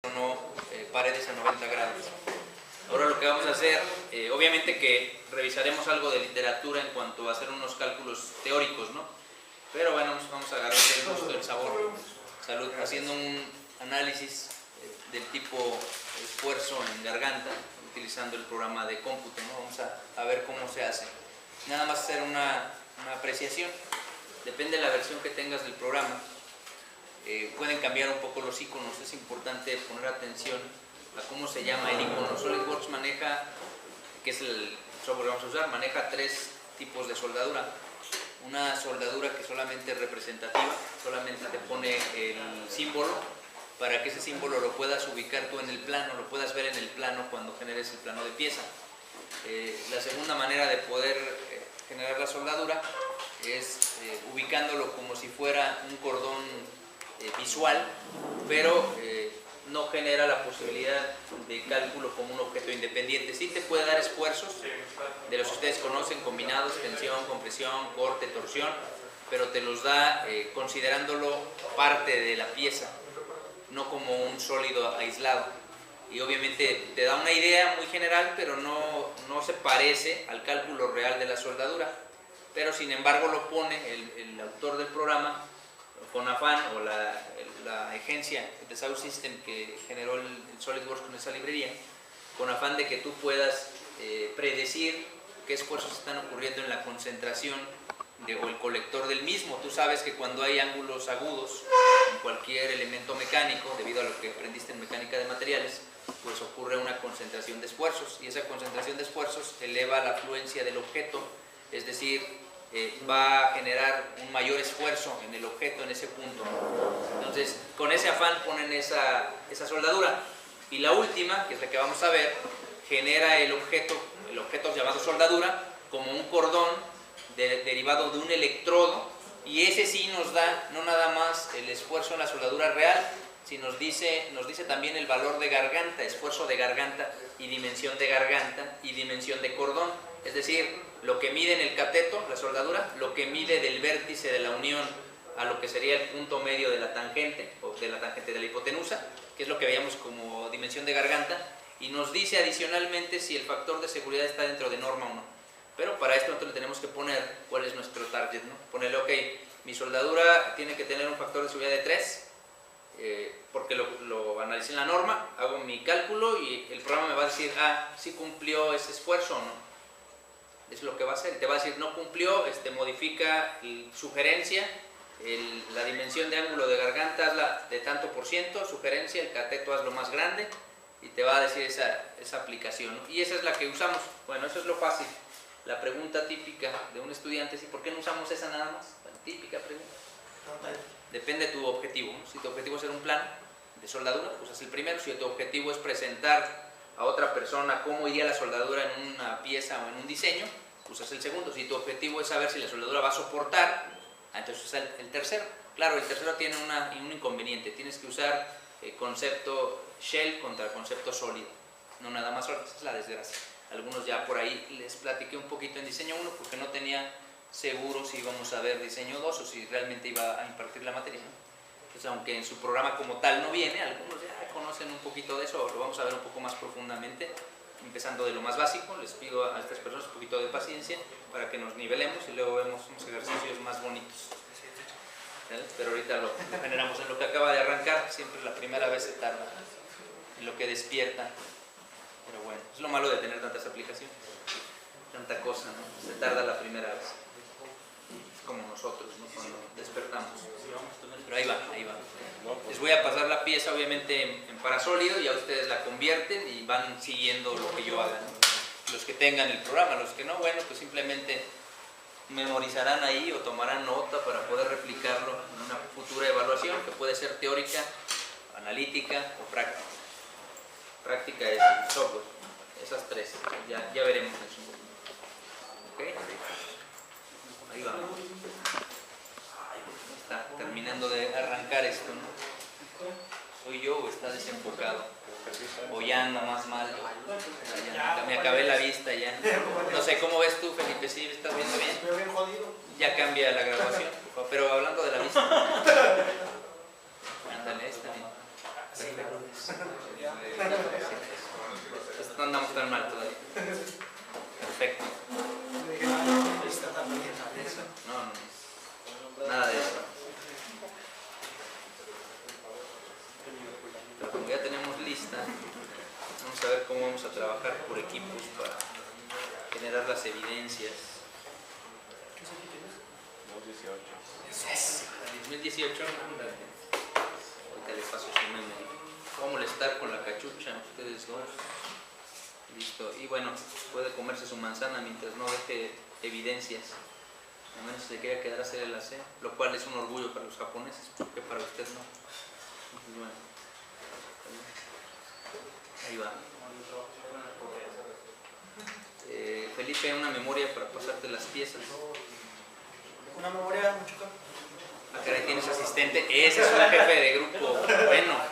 no paredes a 90 grados. Ahora lo que vamos a hacer, obviamente que revisaremos algo de literatura en cuanto a hacer unos cálculos teóricos, ¿no? Pero bueno, vamos a agarrar el gusto del sabor. Salud, haciendo un análisis del tipo esfuerzo en garganta, utilizando el programa de cómputo, ¿no? Vamos a ver cómo se hace. Nada más hacer una apreciación. Depende de la versión que tengas del programa. Pueden cambiar un poco los iconos. Es importante poner atención a cómo se llama el icono. SolidWorks maneja, que es el software que vamos a usar, maneja 3 tipos de soldadura. Una soldadura que solamente es representativa, solamente te pone el símbolo para que ese símbolo lo puedas ubicar tú en el plano, lo puedas ver en el plano cuando generes el plano de pieza. La segunda manera de poder generar la soldadura es ubicándolo como si fuera un cordón visual, pero no genera la posibilidad de cálculo como un objeto independiente. Sí te puede dar esfuerzos de los que ustedes conocen, combinados, tensión, compresión, corte, torsión, pero te los da considerándolo parte de la pieza, no como un sólido aislado. Y obviamente te da una idea muy general, pero no se parece al cálculo real de la soldadura. Pero sin embargo lo pone el autor del programa con afán, o la agencia de Sound System que generó el SolidWorks con esa librería, con afán de que tú puedas predecir qué esfuerzos están ocurriendo en la concentración o el colector del mismo. Tú sabes que cuando hay ángulos agudos en cualquier elemento mecánico, debido a lo que aprendiste en mecánica de materiales, pues ocurre una concentración de esfuerzos, y esa concentración de esfuerzos eleva la fluencia del objeto, es decir, va a generar un mayor esfuerzo en el objeto en ese punto. Entonces, con ese afán ponen esa soldadura. Y la última, que es la que vamos a ver, genera el objeto llamado soldadura como un cordón derivado de un electrodo, y ese sí nos da no nada más el esfuerzo en la soldadura real, sino nos dice también el valor de garganta, esfuerzo de garganta y dimensión de cordón. Es decir, lo que mide en el cateto, la soldadura, lo que mide del vértice de la unión a lo que sería el punto medio de la tangente, o de la tangente de la hipotenusa, que es lo que veíamos como dimensión de garganta, y nos dice adicionalmente si el factor de seguridad está dentro de norma o no. Pero para esto nosotros le tenemos que poner cuál es nuestro target, ¿no? Ponerle, ok, mi soldadura tiene que tener un factor de seguridad de 3, porque lo analicé en la norma, hago mi cálculo y el programa me va a decir, si cumplió ese esfuerzo o no. Es lo que va a hacer, te va a decir no cumplió, modifica sugerencia, la dimensión de ángulo de garganta hazla de tanto por ciento, sugerencia, el cateto hazlo más grande, y te va a decir esa aplicación, ¿no? Y esa es la que usamos. Bueno, eso es lo fácil. La pregunta típica de un estudiante es, ¿por qué no usamos esa nada más? Bueno, típica pregunta. Depende de tu objetivo, ¿no? Si tu objetivo es hacer un plan de soldadura, usas el primero. Si tu objetivo es presentar a otra persona cómo iría la soldadura en una pieza o en un diseño, usas el segundo. Si tu objetivo es saber si la soldadura va a soportar, entonces usas el tercero. Claro, el tercero tiene un inconveniente. Tienes que usar el concepto shell contra el concepto sólido, no nada más sólido. Esa es la desgracia. Algunos ya por ahí les platiqué un poquito en diseño 1 porque no tenía seguro si íbamos a ver diseño 2 o si realmente iba a impartir la materia, ¿no? Entonces, aunque en su programa como tal no viene, algunos ya conocen un poquito de eso, lo vamos a ver un poco más profundamente, empezando de lo más básico. Les pido a estas personas un poquito de paciencia para que nos nivelemos y luego vemos unos ejercicios más bonitos. ¿Vale? Pero ahorita lo generamos en lo que acaba de arrancar. Siempre la primera vez se tarda en lo que despierta, pero bueno, es lo malo de tener tantas aplicaciones, tanta cosa, ¿no? Se tarda la primera vez, es como nosotros, ¿no? Cuando despertamos. Pero ahí va. Les voy a pasar la pieza obviamente en parasólido, y ya ustedes la convierten y van siguiendo lo que yo haga, ¿no? Los que tengan el programa, los que no, bueno, pues simplemente memorizarán ahí o tomarán nota para poder replicarlo en una futura evaluación, que puede ser teórica, analítica o práctica. Práctica es el software, esas 3, ya veremos eso. ¿Okay? Ahí va. Está terminando de arrancar esto, ¿no? ¿Soy yo o está desenfocado? O ya anda más mal. Ya me acabé la vista ya. No sé, ¿cómo ves tú, Felipe? ¿Sí estás viendo bien? Veo bien jodido. Ya cambia la grabación, pero hablando de la vista. Ándale, está bien. Perfecto. No andamos tan mal todavía. Perfecto. No, nada de eso. Pero como ya tenemos lista, vamos a ver cómo vamos a trabajar por equipos para generar las evidencias. 2018. Ahorita les paso su meme. Voy a molestar con la cachucha, ustedes dos. Listo. Y bueno, puede comerse su manzana mientras no deje evidencias. A menos se quiera quedar a hacer el AC, lo cual es un orgullo para los japoneses, porque para usted no. Bueno, ahí va. Felipe, una memoria para pasarte las piezas. Una memoria, Muchuca. Ah, caray, tienes asistente. Ese es un jefe de grupo. Bueno,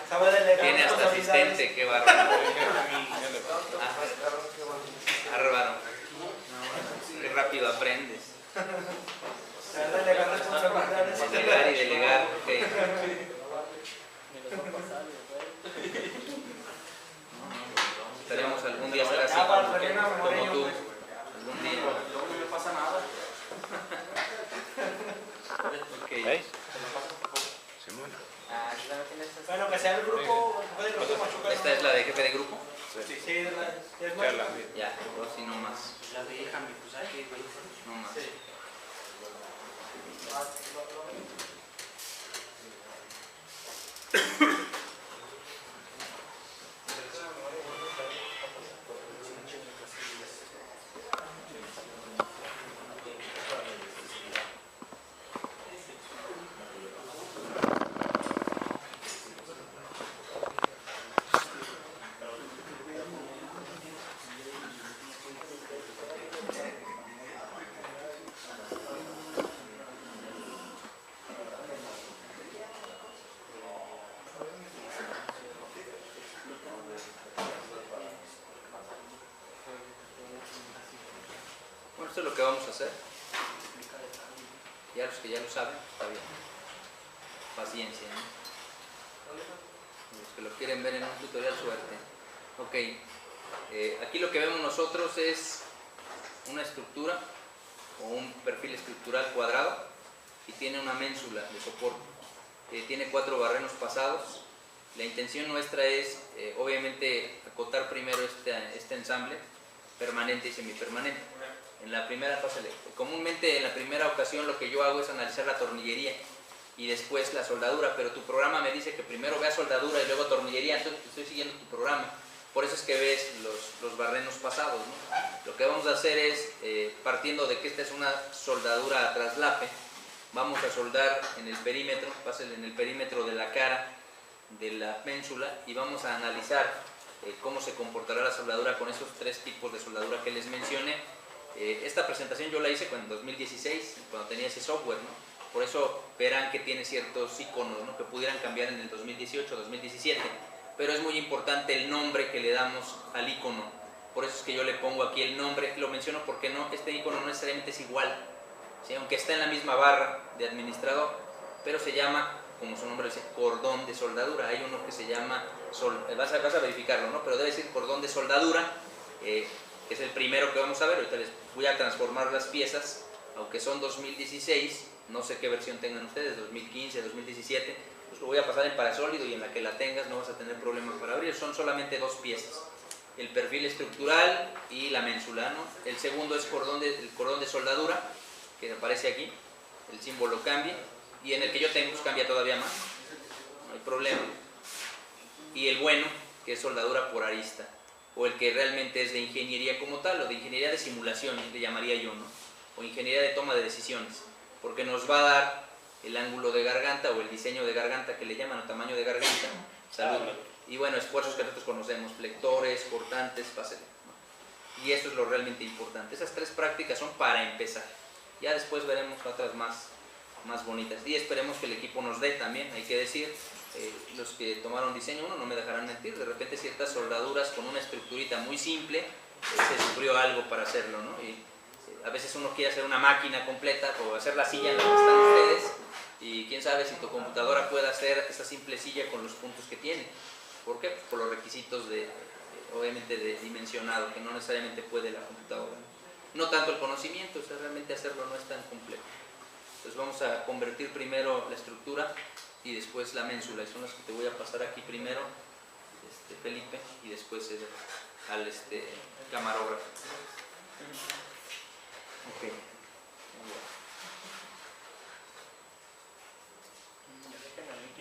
tiene hasta asistente, qué bárbaro. Bárbaro. No, qué rápido aprendes. Delegar responsabilidades. Delegar y delegar. Okay. Esperemos algún día ser así como tú. Algún día. No me pasa nada. Okay. Bueno, que sea el grupo, el jefe de grupo Machuca. ¿Esta es la de jefe de grupo? Sí, es Machuca. Ya, dos y no más. La de hija, pues aquí, No más. Bueno, esto es lo que vamos a hacer. Ya los que ya lo saben, está bien. Paciencia, ¿no? Los que lo quieren ver en un tutorial, suerte. Ok. Aquí lo que vemos nosotros es una estructura o un perfil estructural cuadrado y tiene una ménsula de soporte. Tiene 4 barrenos pasados. La intención nuestra es, obviamente, acotar primero este ensamble permanente y semipermanente. En la primera, comúnmente en la primera ocasión lo que yo hago es analizar la tornillería y después la soldadura, pero tu programa me dice que primero vea soldadura y luego tornillería, entonces estoy siguiendo tu programa. Por eso es que ves los barrenos pasados, ¿no? Lo que vamos a hacer es, partiendo de que esta es una soldadura a traslape, vamos a soldar en el perímetro, en el perímetro de la cara de la ménsula y vamos a analizar cómo se comportará la soldadura con esos 3 tipos de soldadura que les mencioné. Esta presentación yo la hice en 2016, cuando tenía ese software, ¿no? Por eso verán que tiene ciertos iconos, ¿no?, que pudieran cambiar en el 2018, 2017, pero es muy importante el nombre que le damos al icono. Por eso es que yo le pongo aquí el nombre, lo menciono porque no, este icono no necesariamente es igual, ¿sí?, aunque está en la misma barra de administrador, pero se llama, como su nombre dice, cordón de soldadura. Hay uno que se llama, vas a verificarlo, ¿no?, pero debe decir cordón de soldadura, que es el primero que vamos a ver. Ahorita les voy a transformar las piezas, aunque son 2016, no sé qué versión tengan ustedes, 2015, 2017, pues lo voy a pasar en parasólido y en la que la tengas no vas a tener problemas para abrir. Son solamente 2 piezas, el perfil estructural y la ménsula, ¿no? El segundo es el cordón de soldadura, que aparece aquí, el símbolo cambia, y en el que yo tengo pues cambia todavía más, no hay problema. Y el bueno, que es soldadura por arista, o el que realmente es de ingeniería como tal, o de ingeniería de simulación, le llamaría yo, ¿no?, o ingeniería de toma de decisiones, porque nos va a dar el ángulo de garganta o el diseño de garganta que le llaman, o tamaño de garganta, salud, y bueno, esfuerzos que nosotros conocemos, flectores, cortantes, facetes, ¿no? Y eso es lo realmente importante. Esas 3 prácticas son para empezar, ya después veremos otras más bonitas, y esperemos que el equipo nos dé también, hay que decir, los que tomaron diseño 1 no me dejarán mentir, de repente ciertas soldaduras con una estructurita muy simple, se sufrió algo para hacerlo, ¿no? Y a veces uno quiere hacer una máquina completa o hacer la silla en la que están ustedes, y quién sabe si tu computadora puede hacer esa simple silla con los puntos que tiene. ¿Por qué? Pues por los requisitos obviamente de dimensionado, que no necesariamente puede la computadora. No tanto el conocimiento, o sea, realmente hacerlo no es tan complejo. Entonces vamos a convertir primero la estructura y después la ménsula, y son las que te voy a pasar aquí primero, Felipe, y después al camarógrafo. Ok.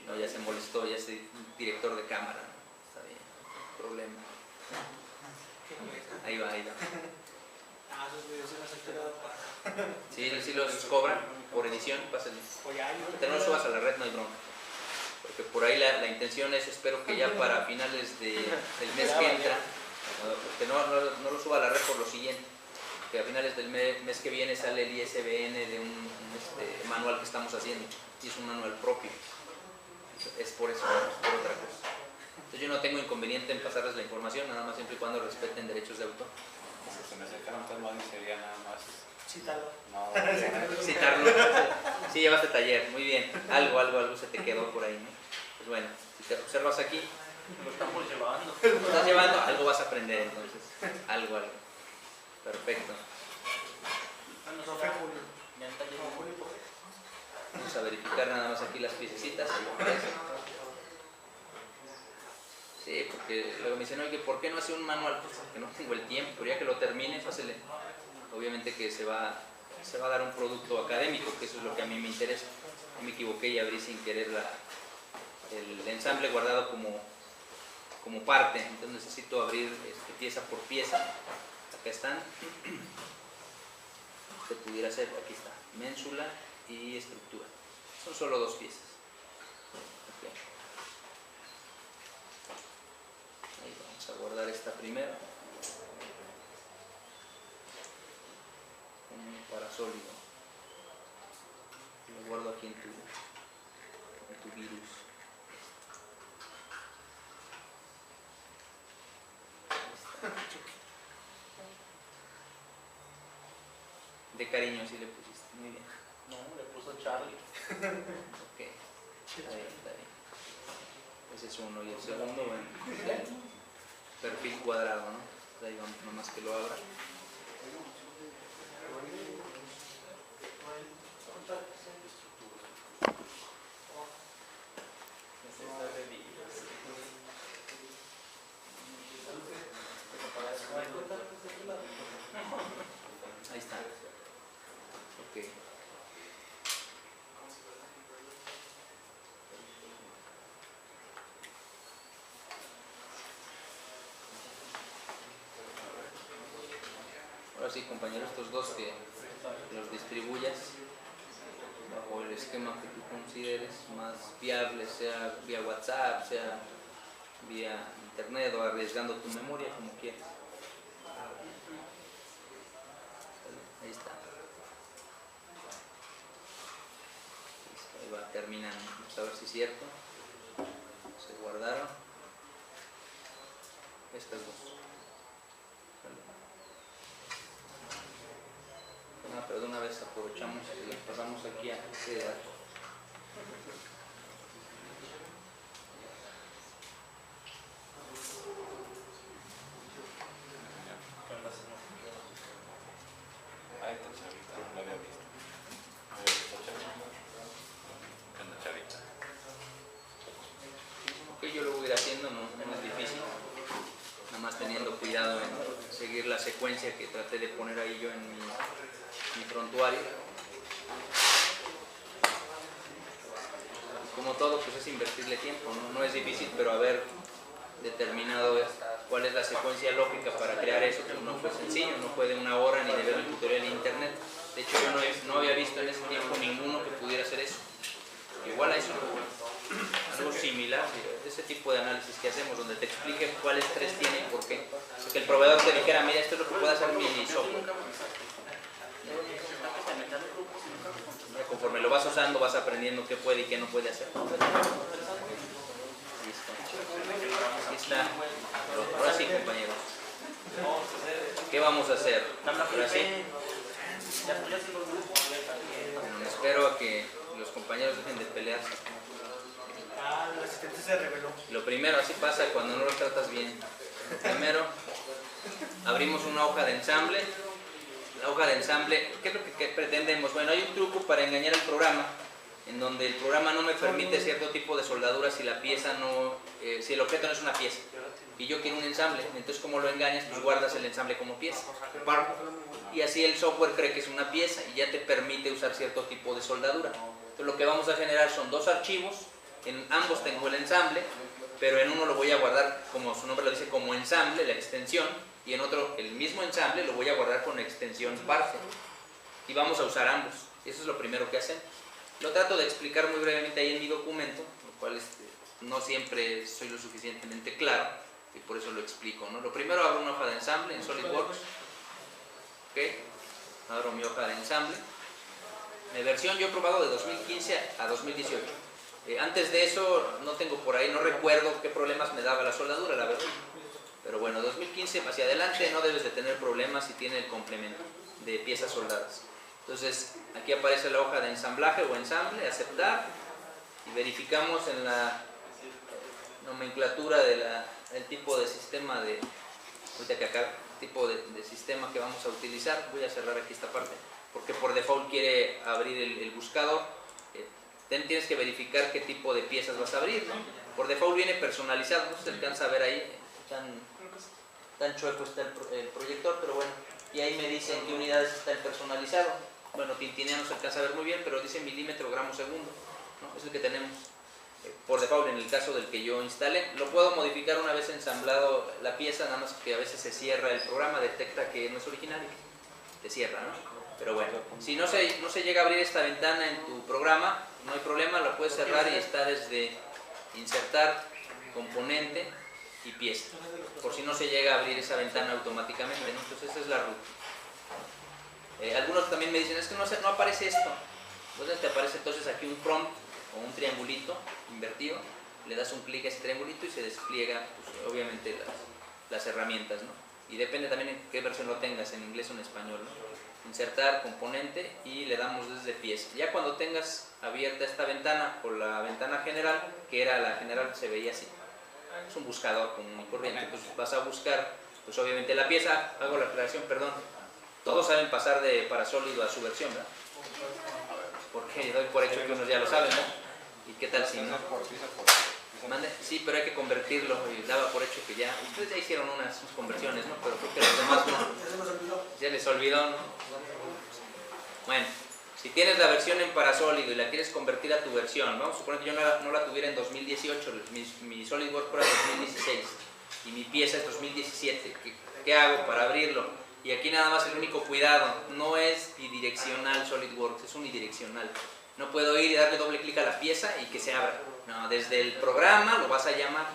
No, ya se molestó, ya es director de cámara, ¿no? Está bien, problema. Ahí va, ahí va. Sí los cobran por edición, pásenle. Te no lo subas a la red, no hay bronca. Porque por ahí la intención es, espero que ya para finales del mes que entra, que no lo suba a la red por lo siguiente, que a finales del mes que viene sale el ISBN de un manual que estamos haciendo, y es un manual propio. Es por eso, no es por otra cosa. Entonces yo no tengo inconveniente en pasarles la información, nada más siempre y cuando respeten derechos de autor. Se me acercaron tan mal y sería nada más citarlo. no, Citarlo. Sí, llevaste taller, muy bien. Algo se te quedó por ahí, ¿no? Pues bueno, si te observas aquí, Lo estamos llevando. lo estás llevando, algo vas a aprender entonces. Algo. Perfecto. Profe Julio. Ya está llegando Julio, ¿por qué? Vamos a verificar nada más aquí las piececitas. Ahí aparece. Sí, porque luego me dicen, oye, ¿por qué no hace un manual? Pues porque no tengo el tiempo, pero ya que lo termine, fácil. Obviamente que se va a dar un producto académico, que eso es lo que a mí me interesa. Yo me equivoqué y abrí sin querer el ensamble guardado como parte, entonces necesito abrir pieza por pieza. Acá están. Se pudiera hacer, aquí está, ménsula y estructura. Son solo dos piezas. Okay. Ahí vamos a guardar esta primero. Como parasólido. Lo guardo aquí en tu virus. De cariño si le pusiste, muy bien. No, le puso Charlie. Ok, está bien. Ese es uno, y el segundo, bueno, es el perfil cuadrado, ¿no? Ahí vamos, nomás que lo abra. Ahí está. Ok. Ahora sí, compañeros, estos dos que los distribuyas bajo el esquema que tú consideres más viable, sea vía WhatsApp, sea vía internet o arriesgando tu memoria, como quieras. Ahí está. Listo, ahí va terminando. Vamos a ver si es cierto. Se guardaron estas dos. Pero de una vez aprovechamos y las pasamos aquí a este dato. Ay, esta chavita, no la había visto. No había visto chavita. ¿Qué onda, chavita? Ok, yo lo voy a ir haciendo, no es difícil. Nada más teniendo cuidado en seguir la secuencia que traté de poner ahí yo en mi prontuario. Como todo, pues es invertirle tiempo, no es difícil, pero haber determinado cuál es la secuencia lógica para crear eso, pues no fue sencillo, no fue de una hora ni de ver el tutorial en internet. De hecho, yo no había visto en ese tiempo ninguno que pudiera hacer eso. Igual a eso, algo similar, ese tipo de análisis que hacemos, donde te explique cuáles tres tiene y por qué. Que el proveedor te dijera, mira, esto es lo que puede hacer mi software. Conforme lo vas usando, vas aprendiendo qué puede y qué no puede hacer. Listo. Aquí está. Ahora sí, compañeros. ¿Qué vamos a hacer? Ahora sí. Bueno, espero a que los compañeros dejen de pelearse. Ah, el asistente se reveló. Lo primero, así pasa cuando no lo tratas bien. Lo primero, abrimos una hoja de ensamble. La hoja de ensamble, ¿qué es lo que pretendemos? Bueno, hay un truco para engañar al programa, en donde el programa no me permite cierto tipo de soldadura si la pieza no, si el objeto no es una pieza. Y yo quiero un ensamble, entonces como lo engañas, pues guardas el ensamble como pieza. Y así el software cree que es una pieza y ya te permite usar cierto tipo de soldadura. Entonces lo que vamos a generar son dos archivos, en ambos tengo el ensamble, pero en uno lo voy a guardar, como su nombre lo dice, como ensamble, la extensión, y en otro, el mismo ensamble, lo voy a guardar con extensión parse. Y vamos a usar ambos. Eso es lo primero que hacen. Lo trato de explicar muy brevemente ahí en mi documento, lo cual no siempre soy lo suficientemente claro, y por eso lo explico, ¿no? Lo primero, abro una hoja de ensamble en SolidWorks. ¿Ok? Abro mi hoja de ensamble. De versión yo he probado de 2015 a 2018. Antes de eso no tengo por ahí, no recuerdo qué problemas me daba la soldadura, la verdad. Pero bueno, 2015 hacia adelante no debes de tener problemas si tiene el complemento de piezas soldadas. Entonces aquí aparece la hoja de ensamblaje o ensamble, aceptar, y verificamos en la nomenclatura del tipo de sistema de, ahorita que acá, tipo de sistema que vamos a utilizar. Voy a cerrar aquí esta parte porque por default quiere abrir el buscador. Tienes que verificar qué tipo de piezas vas a abrir, ¿no? Por default viene personalizado, no se alcanza a ver ahí, tan chueco está el proyector, pero bueno, y ahí me dice en qué unidades está el personalizado. Bueno, tintinea no se alcanza a ver muy bien, pero dice milímetro, gramo, segundo, ¿no? Es el que tenemos por default en el caso del que yo instalé. Lo puedo modificar una vez ensamblado la pieza, nada más que a veces se cierra el programa, detecta que no es original y te cierra, ¿no? Pero bueno, si no se llega a abrir esta ventana en tu programa, no hay problema, la puedes cerrar y está desde insertar, componente y pieza, por si no se llega a abrir esa ventana automáticamente, ¿no? Entonces esa es la ruta. Algunos también me dicen, es que no aparece esto. Entonces te aparece entonces aquí un prompt o un triangulito invertido, le das un clic a ese triangulito y se despliega, pues, obviamente las herramientas, ¿no? Y depende también en qué versión lo tengas, en inglés o en español, ¿no? Insertar, componente, y le damos desde pieza. Ya cuando tengas abierta esta ventana o la ventana general, que era la general, se veía así, es un buscador común y corriente, pues vas a buscar, pues obviamente la pieza. Hago la aclaración, perdón, todos saben pasar de Parasólido a su versión, ¿verdad? Porque doy por hecho que unos ya lo saben, ¿no? ¿Y qué tal si no? ¿Mande? Sí, pero hay que convertirlo, y daba por hecho que ya, ustedes ya hicieron unas conversiones, ¿no? Pero creo que los demás no. Ya les olvidó, ¿no? Bueno, si tienes la versión en Parasólido y la quieres convertir a tu versión, vamos a suponer que yo no la tuviera en 2018, mi SolidWorks Pro es 2016 y mi pieza es 2017, ¿qué hago para abrirlo? Y aquí nada más el único cuidado, no es bidireccional SolidWorks, es unidireccional. No puedo ir y darle doble clic a la pieza y que se abra. No, desde el programa lo vas a llamar.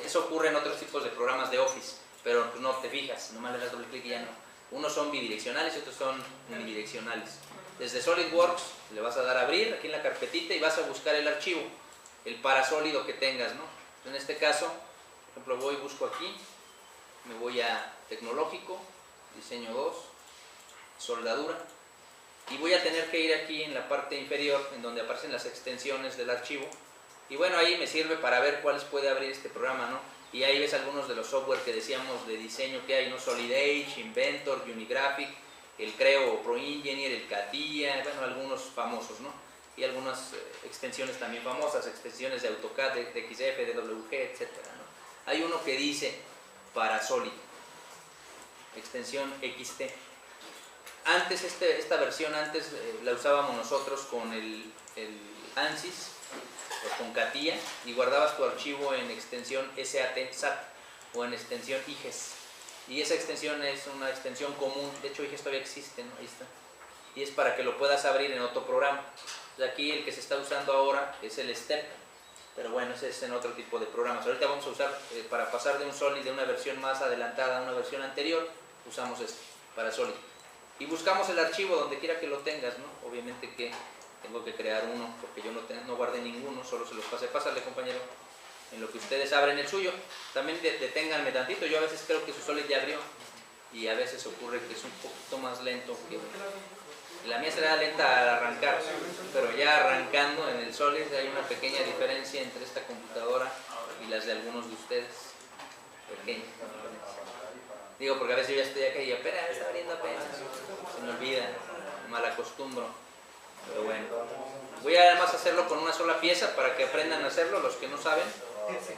Eso ocurre en otros tipos de programas de Office, pero no te fijas, nomás le das doble clic y ya no. Unos son bidireccionales y otros son unidireccionales. Desde SolidWorks le vas a dar a abrir aquí en la carpetita y vas a buscar el archivo, el parasólido que tengas, ¿no? En este caso, por ejemplo, busco aquí, me voy a tecnológico, diseño 2, soldadura, y voy a tener que ir aquí en la parte inferior en donde aparecen las extensiones del archivo, y bueno, ahí me sirve para ver cuáles puede abrir este programa, ¿no? Y ahí ves algunos de los software que decíamos de diseño que hay, ¿no? SolidEdge, Inventor, Unigraphic, el Creo o ProEngineer, el CATIA, bueno, algunos famosos, ¿no? Y algunas extensiones también famosas, extensiones de AutoCAD, de XF, de WG, etc., ¿no? Hay uno que dice Parasólido, extensión XT. Antes, esta versión la usábamos nosotros con el ANSYS o con CATIA, y guardabas tu archivo en extensión SAT o en extensión IGES. Y esa extensión es una extensión común, de hecho IGES todavía existe, ¿no? Ahí está. Y es para que lo puedas abrir en otro programa. Entonces aquí el que se está usando ahora es el STEP, pero bueno, ese es en otro tipo de programas. Ahorita vamos a usar, para pasar de un Solid de una versión más adelantada a una versión anterior, usamos este, para Solid. Y buscamos el archivo donde quiera que lo tengas, ¿no? Obviamente que tengo que crear uno, porque yo no guardé ninguno, solo se los pasé. Pásale, compañero, en lo que ustedes abren el suyo. También deténganme tantito, yo a veces creo que su Solid ya abrió, y a veces ocurre que es un poquito más lento La mía será lenta al arrancar, pero ya arrancando en el Solid hay una pequeña diferencia entre esta computadora y las de algunos de ustedes. Pequeña. Digo, porque a veces yo ya estoy acá y apenas me está valiendo apenas. Se me olvida, me malacostumbro. Pero bueno. Voy a además hacerlo con una sola pieza para que aprendan a hacerlo los que no saben.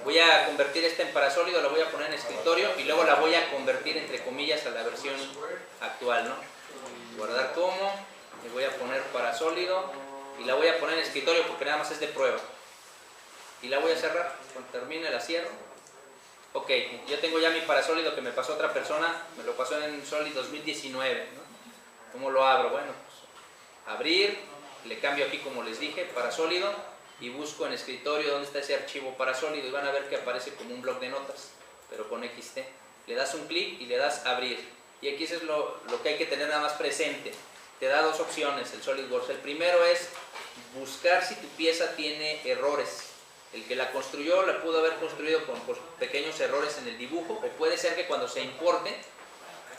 Voy a convertir esta en parasólido, la voy a poner en escritorio y luego la voy a convertir entre comillas a la versión actual, ¿no? Guardar como, le voy a poner parasólido y la voy a poner en escritorio porque nada más es de prueba. Y la voy a cerrar, cuando termine la cierro. Ok, yo tengo ya mi parasólido que me pasó otra persona, me lo pasó en Solid 2019, ¿no? ¿Cómo lo abro? Bueno, pues abrir, le cambio aquí como les dije, parasólido, y busco en escritorio dónde está ese archivo parasólido y van a ver que aparece como un bloc de notas, pero con XT. Le das un clic y le das abrir. Y aquí eso es lo que hay que tener nada más presente. Te da dos opciones el SolidWorks. El primero es buscar si tu pieza tiene errores. El que la construyó la pudo haber construido con pequeños errores en el dibujo, o puede ser que cuando se importe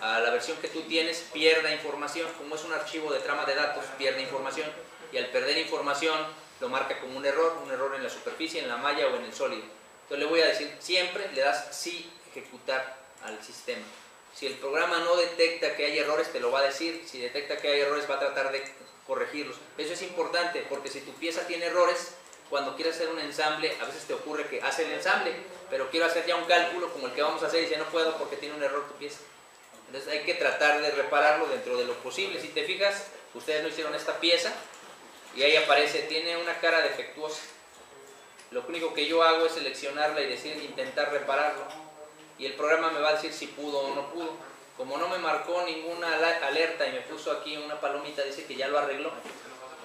a la versión que tú tienes pierda información. Como es un archivo de trama de datos, pierde información, y al perder información lo marca como un error en la superficie, en la malla o en el sólido. Entonces le voy a decir, siempre le das sí ejecutar al sistema. Si el programa no detecta que hay errores, te lo va a decir. Si detecta que hay errores, va a tratar de corregirlos. Eso es importante, porque si tu pieza tiene errores, cuando quieres hacer un ensamble, a veces te ocurre que hace el ensamble, pero quiero hacer ya un cálculo como el que vamos a hacer y dice no puedo porque tiene un error tu pieza. Entonces hay que tratar de repararlo dentro de lo posible. Si te fijas, ustedes no hicieron esta pieza y ahí aparece, tiene una cara defectuosa. Lo único que yo hago es seleccionarla y decir intentar repararlo. Y el programa me va a decir si pudo o no pudo. Como no me marcó ninguna alerta y me puso aquí una palomita, dice que ya lo arregló.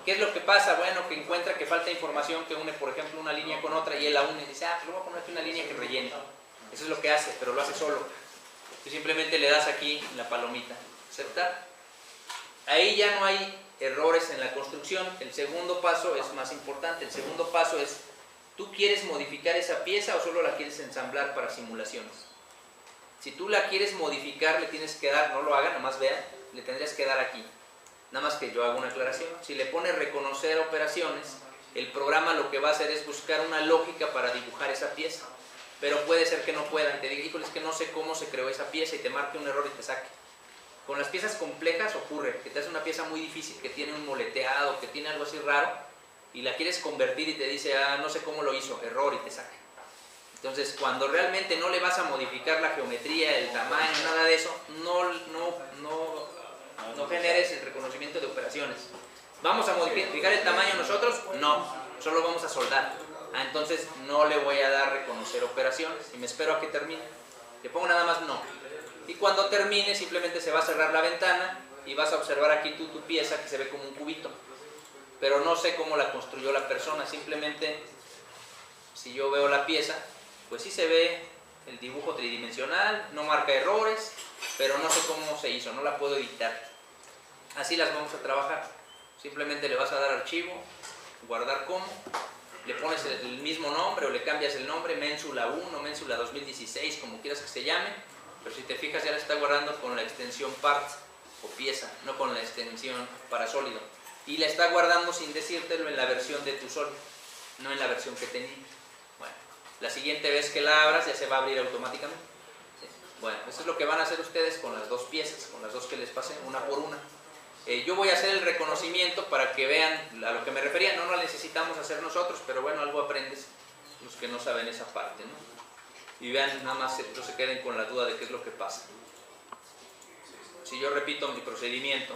¿Qué es lo que pasa? Bueno, que encuentra que falta información que une, por ejemplo, una línea con otra y él la une y dice, pues le voy a poner aquí una línea que rellene. Eso es lo que hace, pero lo hace solo. Tú simplemente le das aquí la palomita, aceptar. Ahí ya no hay errores en la construcción. El segundo paso es más importante. El segundo paso es, ¿tú quieres modificar esa pieza o solo la quieres ensamblar para simulaciones? Si tú la quieres modificar, le tienes que dar, no lo hagan, nomás vean, le tendrías que dar aquí. Nada más que yo hago una aclaración. Si le pones reconocer operaciones, el programa lo que va a hacer es buscar una lógica para dibujar esa pieza. Pero puede ser que no puedan. Te diga, híjole, es que no sé cómo se creó esa pieza y te marque un error y te saque. Con las piezas complejas ocurre que te hace una pieza muy difícil, que tiene un moleteado, que tiene algo así raro, y la quieres convertir y te dice, no sé cómo lo hizo, error, y te saca. Entonces, cuando realmente no le vas a modificar la geometría, el tamaño, nada de eso, no generes el reconocimiento de operaciones. ¿Vamos a modificar el tamaño nosotros? No, solo vamos a soldar. Entonces no le voy a dar reconocer operaciones y me espero a que termine. Le pongo nada más no. Y cuando termine simplemente se va a cerrar la ventana y vas a observar aquí tu pieza que se ve como un cubito. Pero no sé cómo la construyó la persona, simplemente si yo veo la pieza, pues sí se ve el dibujo tridimensional, no marca errores, pero no sé cómo se hizo, no la puedo editar. Así las vamos a trabajar. Simplemente le vas a dar archivo, guardar como, le pones el mismo nombre o le cambias el nombre, Mensula 1, Mensula 2016, como quieras que se llame, pero si te fijas ya la está guardando con la extensión part o pieza, no con la extensión parasólido. Y la está guardando sin decírtelo en la versión de tu sólido, no en la versión que tenía. Bueno, la siguiente vez que la abras ya se va a abrir automáticamente. ¿Sí? Bueno, eso es lo que van a hacer ustedes con las dos piezas, con las dos que les pasé, una por una. Yo voy a hacer el reconocimiento para que vean a lo que me refería. No lo necesitamos hacer nosotros, pero bueno, algo aprendes los que no saben esa parte, ¿no? Y vean, nada más no se queden con la duda de qué es lo que pasa. Si yo repito mi procedimiento,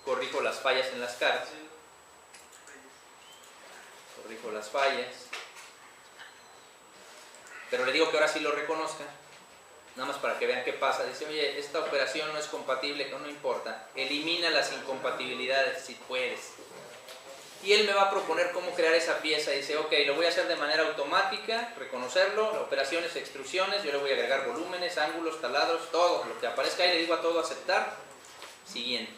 corrijo las fallas en las caras, corrijo las fallas, pero le digo que ahora sí lo reconozca. Nada más para que vean qué pasa. Dice, oye, esta operación no es compatible, no importa. Elimina las incompatibilidades si puedes. Y él me va a proponer cómo crear esa pieza. Dice, ok, lo voy a hacer de manera automática, reconocerlo, operaciones, extrusiones, yo le voy a agregar volúmenes, ángulos, taladros, todo. Lo que aparezca ahí le digo a todo aceptar. Siguiente.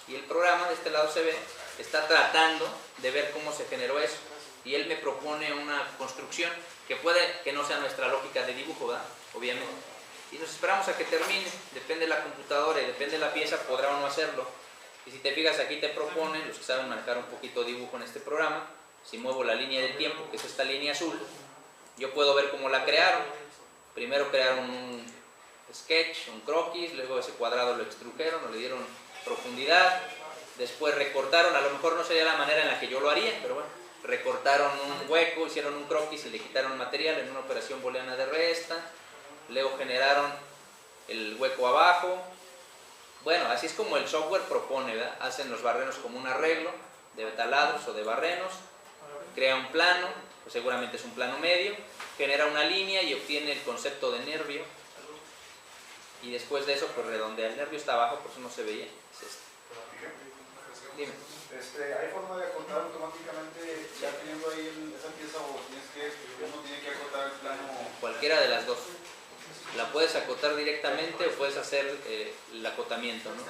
Y el programa de este lado se ve, está tratando de ver cómo se generó eso. Y él me propone una construcción que puede que no sea nuestra lógica de dibujo, ¿verdad? Obviamente. Y nos esperamos a que termine, depende de la computadora y depende de la pieza, podrá o no hacerlo. Y si te fijas, aquí te propone, los que saben manejar un poquito dibujo en este programa, si muevo la línea del tiempo, que es esta línea azul, yo puedo ver cómo la crearon. Primero crearon un sketch, un croquis, luego ese cuadrado lo extrujeron o le dieron profundidad, después recortaron, a lo mejor no sería la manera en la que yo lo haría, pero bueno, recortaron un hueco, hicieron un croquis y le quitaron material en una operación booleana de resta, luego generaron el hueco abajo. Bueno, así es como el software propone, ¿verdad? Hacen los barrenos como un arreglo de taladros o de barrenos, crea un plano, pues seguramente es un plano medio, genera una línea y obtiene el concepto de nervio, y después de eso pues redondea. El nervio está abajo, por eso no se veía, es este. Dime. ¿Hay forma de acotar automáticamente ya teniendo ahí esa pieza o uno tiene que acotar el plano? Cualquiera de las dos. La puedes acotar directamente o puedes hacer el acotamiento, ¿no?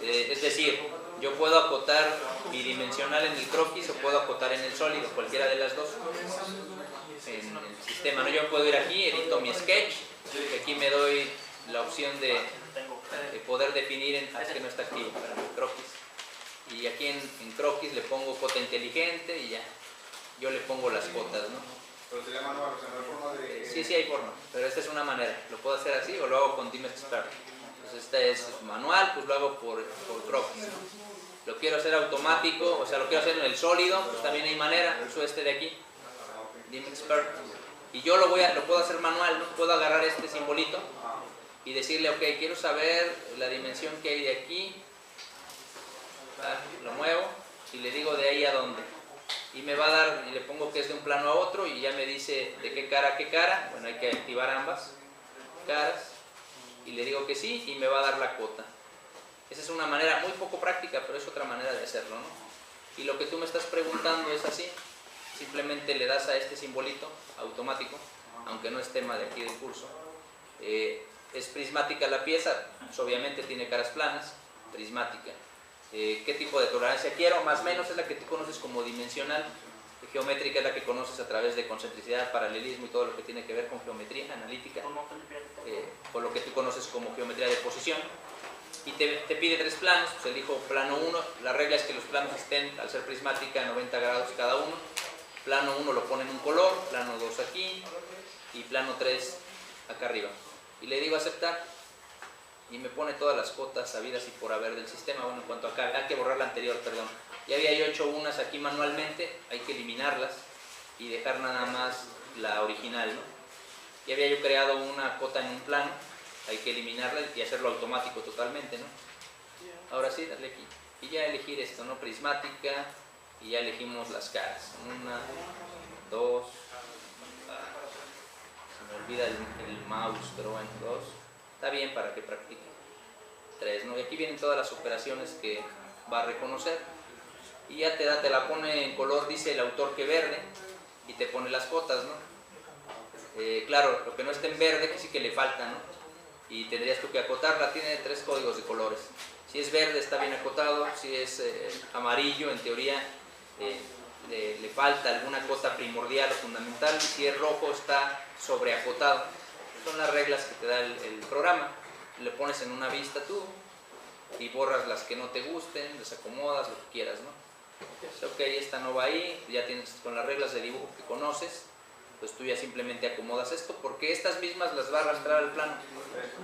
Es decir, yo puedo acotar bidimensional en el croquis o puedo acotar en el sólido, cualquiera de las dos. En el sistema, ¿no? Yo puedo ir aquí, edito mi sketch, y aquí me doy la opción de poder definir, es que no está activo para el croquis. Y aquí en croquis le pongo cota inteligente y ya, yo le pongo las cotas, ¿no? Pero sería manual, o sea, no hay forma de... Sí, hay forma, pero esta es una manera. Lo puedo hacer así o lo hago con DimExpert. Pues este es manual, pues lo hago por croquis, ¿no? Lo quiero hacer automático, o sea, lo quiero hacer en el sólido, pues también hay manera. Uso este de aquí, DimExpert. Y yo lo puedo hacer manual, ¿no? Puedo agarrar este simbolito y decirle, ok, quiero saber la dimensión que hay de aquí. Lo muevo y le digo de ahí a dónde. Y me va a dar, y le pongo que es de un plano a otro y ya me dice de qué cara a qué cara. Bueno, hay que activar ambas caras y le digo que sí y me va a dar la cota. Esa es una manera muy poco práctica, pero es otra manera de hacerlo, ¿no? Y lo que tú me estás preguntando es así, simplemente le das a este simbolito automático, aunque no es tema de aquí del curso. Es prismática la pieza, pues obviamente tiene caras planas, prismática. ¿Qué tipo de tolerancia quiero? Más o menos es la que tú conoces como dimensional. Geométrica es la que conoces a través de concentricidad, paralelismo y todo lo que tiene que ver con geometría analítica, o lo que tú conoces como geometría de posición. Y te pide 3 planos, pues elijo plano 1. La regla es que los planos estén, al ser prismática, a 90 grados cada uno. Plano 1 lo pone en un color, plano 2 aquí y plano 3 acá arriba. Y le digo aceptar. Y me pone todas las cotas sabidas y por haber del sistema. Bueno, en cuanto acá, hay que borrar la anterior, perdón. Ya había yo hecho unas aquí manualmente, hay que eliminarlas y dejar nada más la original, ¿no? Ya había yo creado una cota en un plano, hay que eliminarla y hacerlo automático totalmente, ¿no? Ahora sí, darle aquí. Y ya elegir esto, ¿no? Prismática, y ya elegimos las caras. 1, 2, se me olvida el mouse, pero bueno, 2. Está bien para que practique. 3, ¿no? Y aquí vienen todas las operaciones que va a reconocer. Y ya te la pone en color, dice el autor que verde, y te pone las cotas, ¿no? Claro, lo que no está en verde, que sí que le falta, ¿no? Y tendrías tú que acotarla, tiene 3 códigos de colores. Si es verde está bien acotado, si es amarillo, en teoría le falta alguna cota primordial o fundamental, y si es rojo está sobreacotado. Son las reglas que te da el programa. Le pones en una vista tú y borras las que no te gusten, desacomodas, lo que quieras, ¿no? Ok, esta no va ahí, ya tienes con las reglas de dibujo que conoces, pues tú ya simplemente acomodas esto, porque estas mismas las va a arrastrar al plano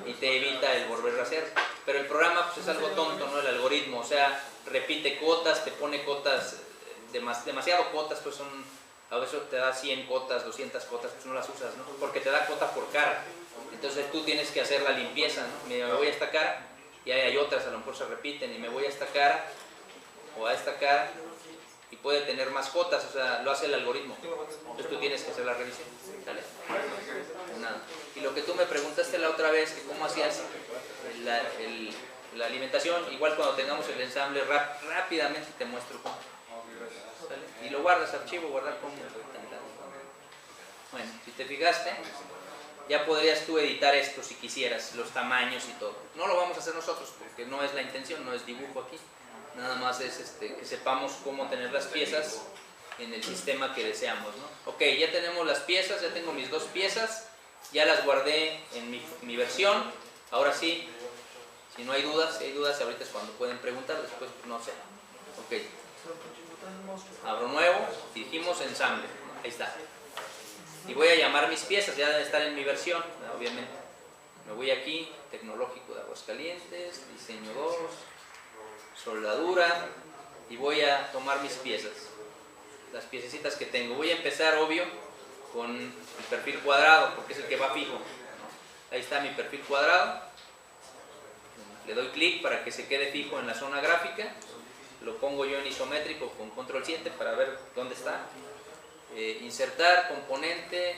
y te evita el volver a hacer. Pero el programa pues es algo tonto, ¿no? El algoritmo, o sea, repite cotas, te pone cotas, demasiado cotas, pues a veces te da 100 cotas, 200 cotas, pues no las usas, ¿no? Porque te da cota por cara. Entonces tú tienes que hacer la limpieza, ¿no? Me voy a esta cara y hay otras, a lo mejor se repiten, y me voy a esta cara o a esta cara y puede tener más cotas, o sea, lo hace el algoritmo. Entonces tú tienes que hacer la revisión. ¿Sale? Nada. Y lo que tú me preguntaste la otra vez, que cómo hacías la alimentación, igual cuando tengamos el ensamble, rápidamente te muestro cómo. ¿Sale? Y lo guardas, archivo, guardar como. Bueno, si te fijaste, ya podrías tú editar esto si quisieras, los tamaños y todo. No lo vamos a hacer nosotros porque no es la intención, no es dibujo aquí. Nada más es que sepamos cómo tener las piezas en el sistema que deseamos, ¿no? Ok, ya tenemos las piezas, ya tengo mis 2 piezas, ya las guardé en mi versión. Ahora sí, Si no hay dudas, si hay dudas ahorita es cuando pueden preguntar, después no sé. Ok. Abro nuevo, dijimos ensamble, ahí está. Y voy a llamar mis piezas, ya deben estar en mi versión, obviamente. Me voy aquí, Tecnológico de Aguascalientes, diseño 2, soldadura, y voy a tomar mis piezas, las piececitas que tengo. Voy a empezar, obvio, con el perfil cuadrado, porque es el que va fijo, ¿no? Ahí está mi perfil cuadrado. Le doy clic para que se quede fijo en la zona gráfica. Lo pongo yo en isométrico con control 7 para ver dónde está. Insertar, componente,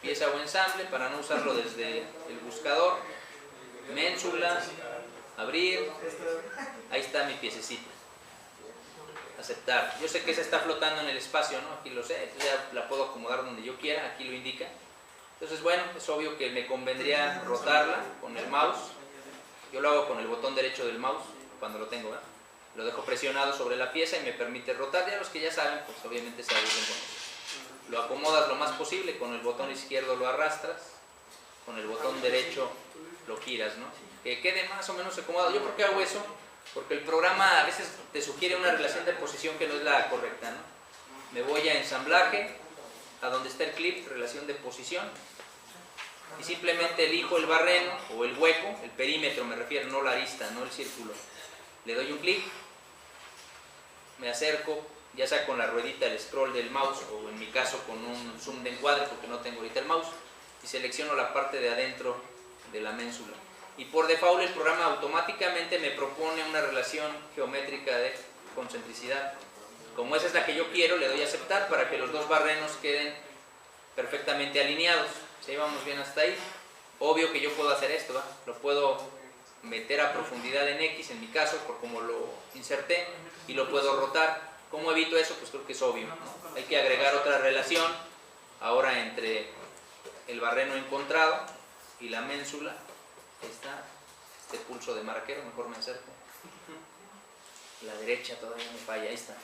pieza o ensamble para no usarlo desde el buscador. Ménsula, abrir. Ahí está mi piececita. Aceptar. Yo sé que esa está flotando en el espacio, ¿no? Aquí lo sé, entonces ya la puedo acomodar donde yo quiera, aquí lo indica. Entonces, bueno, es obvio que me convendría rotarla con el mouse. Yo lo hago con el botón derecho del mouse, cuando lo tengo, ¿verdad? Lo dejo presionado sobre la pieza y me permite rotar. Ya los que ya saben, pues obviamente se aburren con eso. Lo acomodas lo más posible, con el botón izquierdo lo arrastras, con el botón derecho lo giras, ¿no? Que quede más o menos acomodado. ¿Yo por qué hago eso? Porque el programa a veces te sugiere una relación de posición que no es la correcta, ¿no? Me voy a ensamblaje, a donde está el clip, relación de posición, y simplemente elijo el barreno o el hueco, el perímetro me refiero, no la arista, no el círculo. Le doy un clic, me acerco, ya sea con la ruedita, el scroll del mouse, o en mi caso con un zoom de encuadre, porque no tengo ahorita el mouse, y selecciono la parte de adentro de la ménsula. Y por default el programa automáticamente me propone una relación geométrica de concentricidad. Como esa es la que yo quiero, le doy a aceptar para que los dos barrenos queden perfectamente alineados. ¿Sí? Vamos bien hasta ahí. Obvio que yo puedo hacer esto, ¿va? Lo puedo meter a profundidad en X, en mi caso, por como lo inserté, y lo puedo rotar. ¿Cómo evito eso? Pues creo que es obvio, ¿no? Hay que agregar otra relación, ahora entre el barreno encontrado y la ménsula. Ahí está, este pulso de marquero, mejor me acerco. La derecha todavía me falla, ahí está.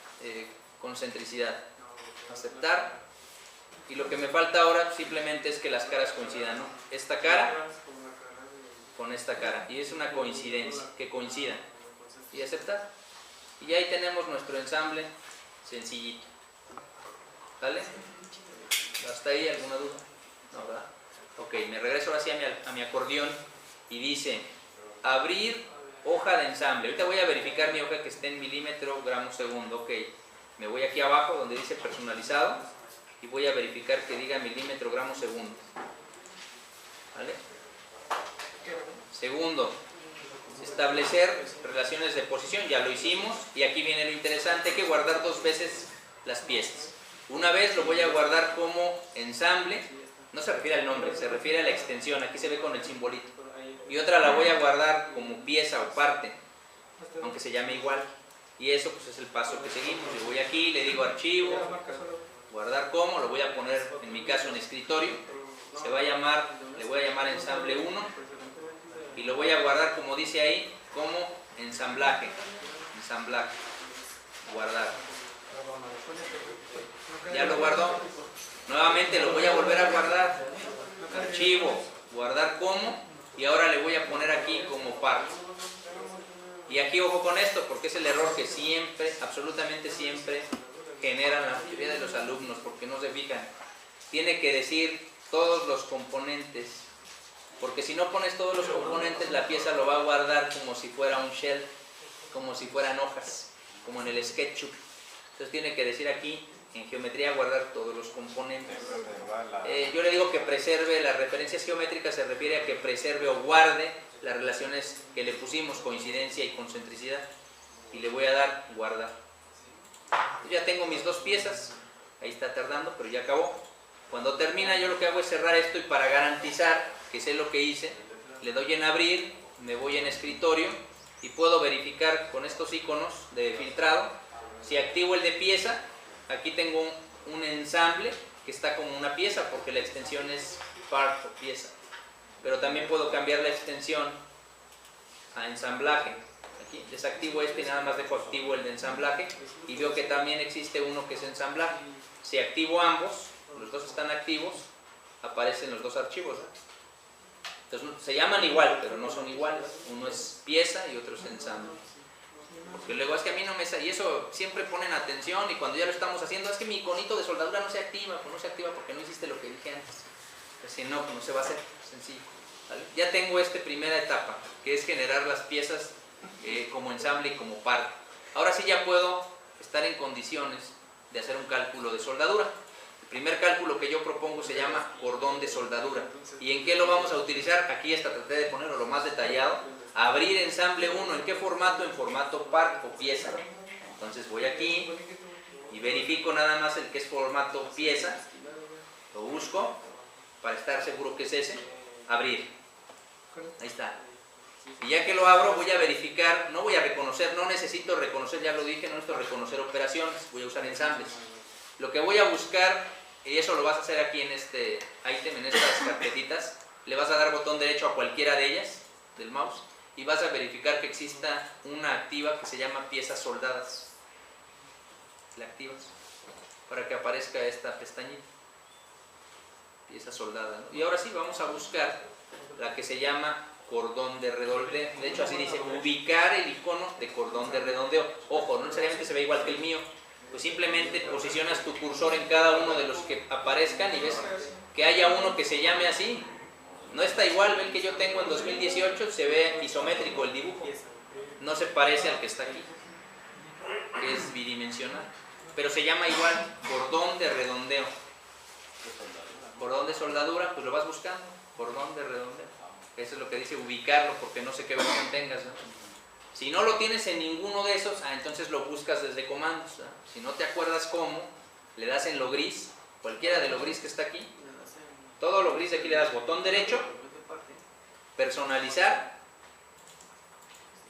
Concentricidad. Aceptar. Y lo que me falta ahora simplemente es que las caras coincidan, ¿no? Esta cara con esta cara. Y es una coincidencia, que coincidan. Y aceptar. Y ahí tenemos nuestro ensamble sencillito. ¿Vale? ¿Hasta ahí alguna duda? No, ¿verdad? Ok, me regreso ahora sí a mi acordeón y dice abrir hoja de ensamble. Ahorita voy a verificar mi hoja que esté en milímetro, gramo, segundo. Ok, me voy aquí abajo donde dice personalizado y voy a verificar que diga milímetro, gramo, segundo. ¿Vale? Segundo, establecer relaciones de posición, ya lo hicimos, y aquí viene lo interesante, hay que guardar dos veces las piezas. Una vez lo voy a guardar como ensamble, no se refiere al nombre, se refiere a la extensión, aquí se ve con el simbolito. Y otra la voy a guardar como pieza o parte, aunque se llame igual. Y eso pues es el paso que seguimos. Yo voy aquí, le digo archivo, guardar como, lo voy a poner en mi caso en escritorio, se va a llamar, le voy a llamar ensamble 1 y lo voy a guardar como dice ahí, como ensamblaje, guardar. Ya lo guardo, nuevamente lo voy a volver a guardar, archivo, guardar como, y ahora le voy a poner aquí como parte. Y aquí ojo con esto, porque es el error que siempre, absolutamente siempre, generan la mayoría de los alumnos, porque no se fijan. Tiene que decir todos los componentes, porque si no pones todos los componentes, la pieza lo va a guardar como si fuera un shell, como si fueran hojas, como en el SketchUp. Entonces tiene que decir aquí, en geometría, guardar todos los componentes. Yo le digo que preserve, las referencias geométricas se refiere a que preserve o guarde las relaciones que le pusimos, coincidencia y concentricidad. Y le voy a dar guardar. Yo ya tengo mis dos piezas, ahí está tardando, pero ya acabó. Cuando termina yo lo que hago es cerrar esto y para garantizar que sé lo que hice, le doy en abrir, me voy en escritorio y puedo verificar con estos iconos de filtrado. Si activo el de pieza, aquí tengo un ensamble que está como una pieza porque la extensión es part o pieza. Pero también puedo cambiar la extensión a ensamblaje. Aquí desactivo este y nada más dejo activo el de ensamblaje y veo que también existe uno que es ensamblaje. Si activo ambos, los dos están activos, aparecen los dos archivos, ¿eh? Entonces se llaman igual, pero no son iguales. Uno es pieza y otro es ensamble. Porque luego es que a mí no me sale, y eso siempre ponen atención, y cuando ya lo estamos haciendo, es que mi iconito de soldadura no se activa, pues no se activa porque no hiciste lo que dije antes. Pues si no, pues no se va a hacer, sencillo. ¿Vale? Ya tengo esta primera etapa, que es generar las piezas como ensamble y como parte. Ahora sí ya puedo estar en condiciones de hacer un cálculo de soldadura. El primer cálculo que yo propongo se llama cordón de soldadura. ¿Y en qué lo vamos a utilizar? Aquí hasta traté de ponerlo lo más detallado. Abrir ensamble 1, ¿en qué formato? En formato par o pieza. Entonces voy aquí y verifico nada más el que es formato pieza. Lo busco para estar seguro que es ese. Abrir. Ahí está. Y ya que lo abro voy a verificar, no voy a reconocer, no necesito reconocer, ya lo dije, no necesito reconocer operaciones, voy a usar ensambles. Lo que voy a buscar, y eso lo vas a hacer aquí en este ítem, en estas carpetitas, le vas a dar botón derecho a cualquiera de ellas, del mouse, y vas a verificar que exista una activa que se llama piezas soldadas. La activas para que aparezca esta pestañita, pieza soldada, ¿no? Y ahora sí vamos a buscar la que se llama cordón de redondeo. De hecho así dice, ubicar el icono de cordón de redondeo. Ojo, no necesariamente se ve igual que el mío, pues simplemente posicionas tu cursor en cada uno de los que aparezcan y ves que haya uno que se llame así. No está igual, ven que yo tengo en 2018, se ve isométrico el dibujo, no se parece al que está aquí, que es bidimensional, pero se llama igual cordón de redondeo. Cordón de soldadura, pues lo vas buscando, cordón de redondeo. Eso es lo que dice ubicarlo, porque no sé qué versión tengas, ¿no? Si no lo tienes en ninguno de esos, entonces lo buscas desde comandos, ¿no? Si no te acuerdas cómo, le das en lo gris, cualquiera de lo gris que está aquí, todo lo gris, aquí le das botón derecho, personalizar,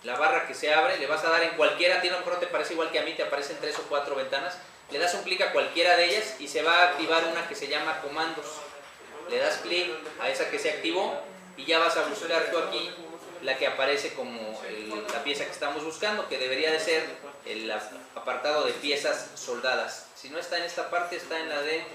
la barra que se abre, le vas a dar en cualquiera, a ti a lo mejor te parece igual que a mí, te aparecen 3 o 4 ventanas, le das un clic a cualquiera de ellas y se va a activar una que se llama comandos. Le das clic a esa que se activó y ya vas a buscar tú aquí la que aparece como la pieza que estamos buscando, que debería de ser el apartado de piezas soldadas. Si no está en esta parte, está en la de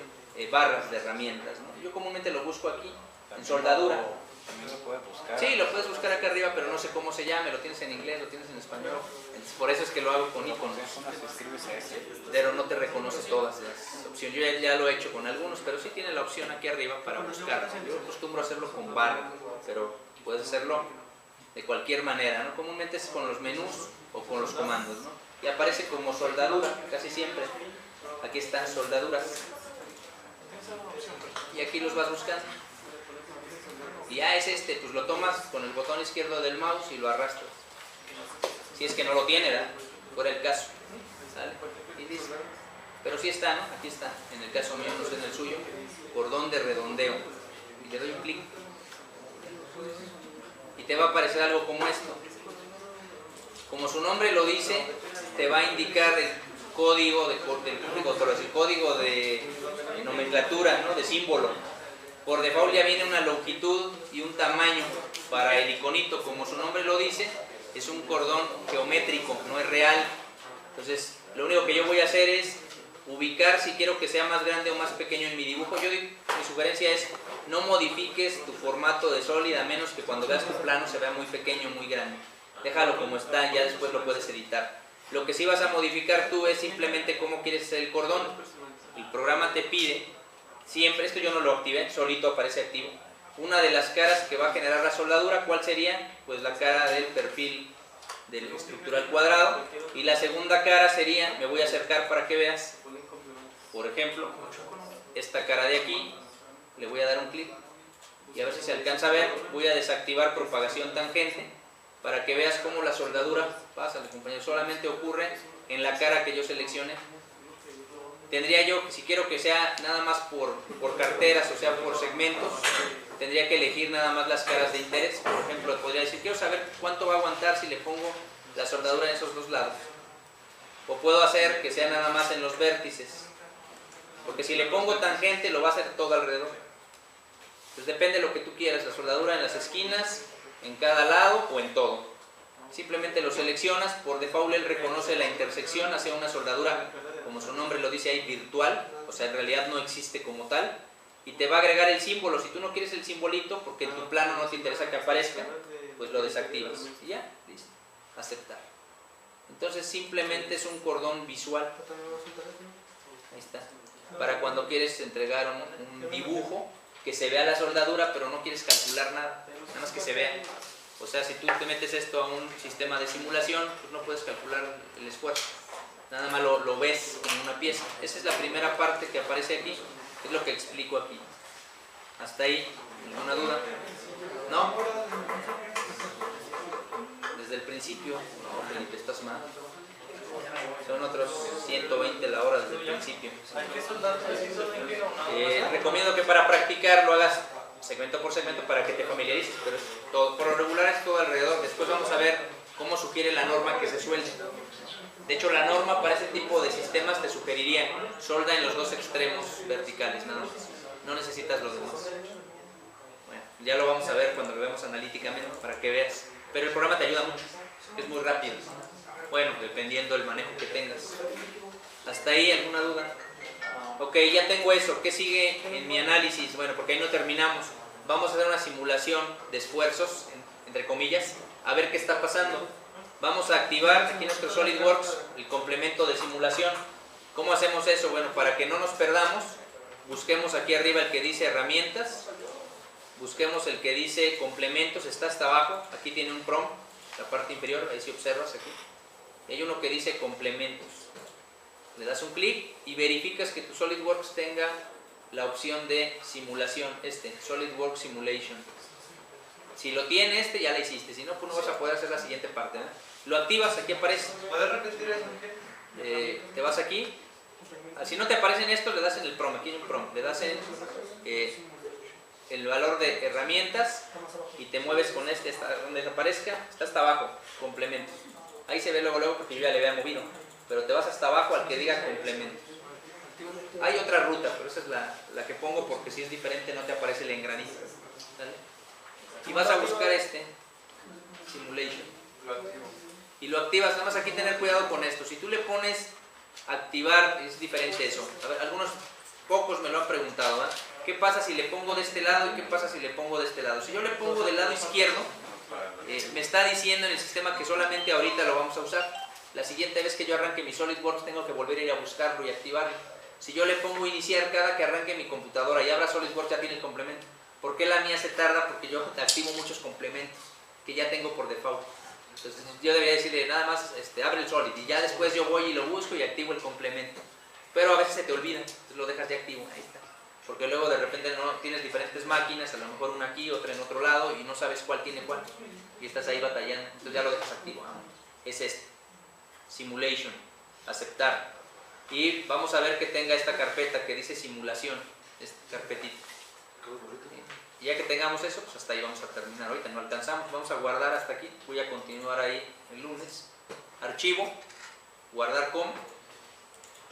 barras de herramientas, ¿no? Yo comúnmente lo busco aquí, en soldadura. También lo puedes buscar. Sí, lo puedes buscar acá arriba, pero no sé cómo se llame, lo tienes en inglés, lo tienes en español. Entonces, por eso es que lo hago con iconos. Pero no te reconoce todas las opciones. Yo ya lo he hecho con algunos, pero sí tiene la opción aquí arriba para buscar. Yo acostumbro a hacerlo con barra, pero puedes hacerlo de cualquier manera, ¿no? Comúnmente es con los menús o con los comandos, ¿no? Y aparece como soldadura, casi siempre. Aquí están soldaduras. Y aquí los vas buscando. Y ya es pues lo tomas con el botón izquierdo del mouse y lo arrastras. Si es que no lo tiene, ¿verdad? Fuera el caso. ¿Sale? Y dice, pero sí está, ¿no? Aquí está. En el caso mío, no sé en el suyo. Cordón de redondeo. Y le doy un clic. Y te va a aparecer algo como esto. Como su nombre lo dice, te va a indicar el código de nomenclatura, ¿no? De símbolo. Por default ya viene una longitud y un tamaño para el iconito. Como su nombre lo dice, es un cordón geométrico, no es real. Entonces, lo único que yo voy a hacer es ubicar si quiero que sea más grande o más pequeño en mi dibujo. Mi sugerencia es no modifiques tu formato de sólida, a menos que cuando veas tu plano se vea muy pequeño o muy grande. Déjalo como está, ya después lo puedes editar. Lo que sí vas a modificar tú es simplemente cómo quieres hacer el cordón. El programa te pide siempre, esto yo no lo activé, solito aparece activo, una de las caras que va a generar la soldadura. ¿Cuál sería? Pues la cara del perfil del estructural cuadrado, y la segunda cara sería, me voy a acercar para que veas, por ejemplo, esta cara de aquí, le voy a dar un clic y a ver si se alcanza a ver. Voy a desactivar propagación tangente para que veas cómo la soldadura, pásale compañero, solamente ocurre en la cara que yo seleccione. Tendría yo, si quiero que sea nada más por carteras, o sea por segmentos, tendría que elegir nada más las caras de interés. Por ejemplo, podría decir, quiero saber cuánto va a aguantar si le pongo la soldadura en esos dos lados. O puedo hacer que sea nada más en los vértices, porque si le pongo tangente lo va a hacer todo alrededor. Entonces depende de lo que tú quieras, la soldadura en las esquinas, en cada lado o en todo. Simplemente lo seleccionas, por default él reconoce la intersección, hace una soldadura, como su nombre lo dice ahí, virtual, o sea en realidad no existe como tal, y te va a agregar el símbolo. Si tú no quieres el simbolito porque en tu plano no te interesa que aparezca, pues lo desactivas y ya, listo, aceptar. Entonces simplemente es un cordón visual, ahí está, para cuando quieres entregar un dibujo que se vea la soldadura pero no quieres calcular nada, nada más que se vea. O sea, si tú te metes esto a un sistema de simulación, pues no puedes calcular el esfuerzo, nada más lo ves en una pieza. Esa es la primera parte que aparece aquí, es lo que explico aquí. ¿Hasta ahí? ¿Alguna duda? ¿No? Desde el principio, no, Felipe, estás mal. Son otros 120 la hora desde el principio. Recomiendo que para practicar lo hagas segmento por segmento para que te familiarices, pero es todo, por lo regular es todo alrededor. Después vamos a ver cómo sugiere la norma que se suelte. De hecho, la norma para ese tipo de sistemas te sugeriría solda en los dos extremos verticales, nada más. No necesitas los demás. Bueno, ya lo vamos a ver cuando lo veamos analíticamente para que veas. Pero el programa te ayuda mucho, es muy rápido. Bueno, dependiendo del manejo que tengas. ¿Hasta ahí alguna duda? Ok, ya tengo eso. ¿Qué sigue en mi análisis? Bueno, porque ahí no terminamos. Vamos a hacer una simulación de esfuerzos, entre comillas, a ver qué está pasando. Vamos a activar aquí en nuestro SolidWorks el complemento de simulación. ¿Cómo hacemos eso? Bueno, para que no nos perdamos, busquemos aquí arriba el que dice herramientas, busquemos el que dice complementos, está hasta abajo, aquí tiene un prompt, la parte inferior, ahí si observas aquí. Y hay uno que dice complementos. Le das un clic y verificas que tu SolidWorks tenga la opción de simulación, SolidWorks Simulation. Si lo tiene ya la hiciste, si no, pues no vas a poder hacer la siguiente parte, ¿no? Lo activas, aquí aparece. ¿Puedes repetir eso? Te vas aquí, si no te aparecen estos, le das en el prompt, aquí hay un prompt, le das en el valor de herramientas y te mueves con donde te aparezca, está hasta abajo, complementos. Ahí se ve luego porque yo ya le había movido, pero te vas hasta abajo al que diga complementos. Hay otra ruta, pero esa es la que pongo porque si es diferente no te aparece el engranito. ¿Sale? Y vas a buscar Simulation. Y lo activas, nada más aquí tener cuidado con esto. Si tú le pones activar, es diferente eso. A ver, pocos me lo han preguntado, ¿eh? ¿Qué pasa si le pongo de este lado y qué pasa si le pongo de este lado? Si yo le pongo del lado izquierdo, me está diciendo en el sistema que solamente ahorita lo vamos a usar. La siguiente vez que yo arranque mi SolidWorks tengo que volver a ir a buscarlo y activarlo. Si yo le pongo iniciar cada que arranque mi computadora y abra SolidWorks ya tiene el complemento. ¿Por qué la mía se tarda? Porque yo activo muchos complementos que ya tengo por default. Entonces yo debería decirle nada más abre el Solid y ya después yo voy y lo busco y activo el complemento. Pero a veces se te olvida, entonces lo dejas de activo, ahí está. Porque luego de repente no tienes diferentes máquinas, a lo mejor una aquí, otra en otro lado y no sabes cuál tiene cuál. Y estás ahí batallando, entonces ya lo dejas activo. Es Simulation, aceptar. Y vamos a ver que tenga esta carpeta que dice simulación, esta carpetita. Y ya que tengamos eso, pues hasta ahí vamos a terminar. Ahorita no alcanzamos, vamos a guardar hasta aquí. Voy a continuar ahí el lunes. Archivo, guardar como.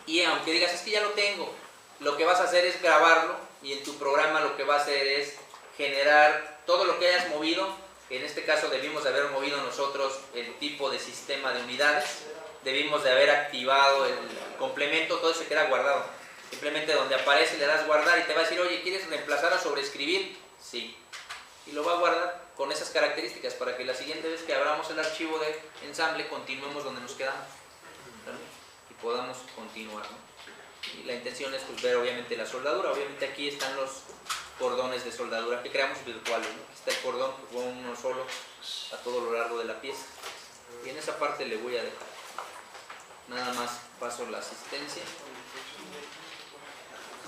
Y aunque digas, es que ya lo tengo, lo que vas a hacer es grabarlo y en tu programa lo que va a hacer es generar todo lo que hayas movido. En este caso debimos de haber movido nosotros el tipo de sistema de unidades. Debimos de haber activado el complemento, todo se queda guardado. Simplemente donde aparece le das guardar y te va a decir, oye, ¿quieres reemplazar a sobreescribir? Sí. Y lo va a guardar con esas características para que la siguiente vez que abramos el archivo de ensamble continuemos donde nos quedamos, ¿vale? Y podamos continuar, ¿no? Y la intención es pues, ver obviamente la soldadura. Obviamente aquí están los cordones de soldadura que creamos virtuales, ¿no? Aquí está el cordón, pues, uno solo a todo lo largo de la pieza. Y en esa parte le voy a dejar. Nada más paso la asistencia.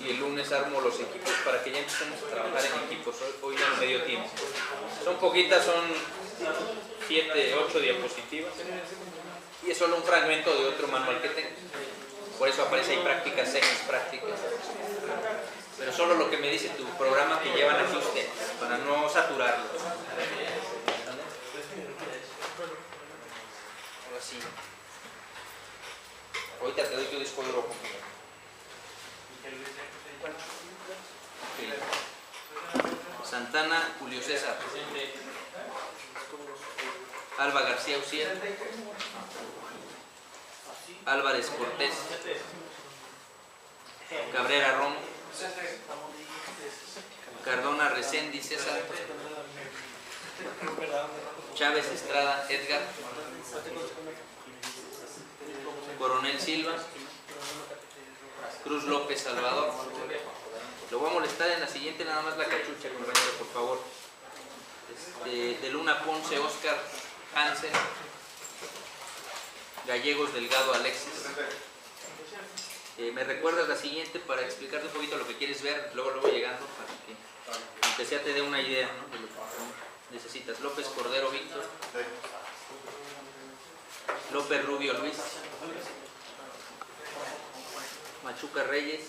Y el lunes armo los equipos para que ya empecemos a trabajar en equipos. Hoy ya no me dio tiempo. Son poquitas, son 7, 8 diapositivas. Y es solo un fragmento de otro manual que tengo. Por eso aparece ahí prácticas, secas prácticas. Pero solo lo que me dice tu programa que llevan aquí ustedes, para no saturarlo. Ahora sí. Ahorita te doy tu disco duro. Santana, Julio César. Alba García Uciel. Álvarez Cortés. Cabrera Romo. Cardona Reséndiz César, Chávez Estrada Edgar, Coronel Silva, Cruz López Salvador. Lo voy a molestar en la siguiente, nada más la cachucha, compañero, por favor. De Luna Ponce Oscar Hansen, Gallegos Delgado Alexis. Me recuerdas la siguiente para explicarte un poquito lo que quieres ver, luego llegando, para que aunque sea te dé una idea, ¿no?, de lo que necesitas. López Cordero Víctor, López Rubio Luis, Machuca Reyes,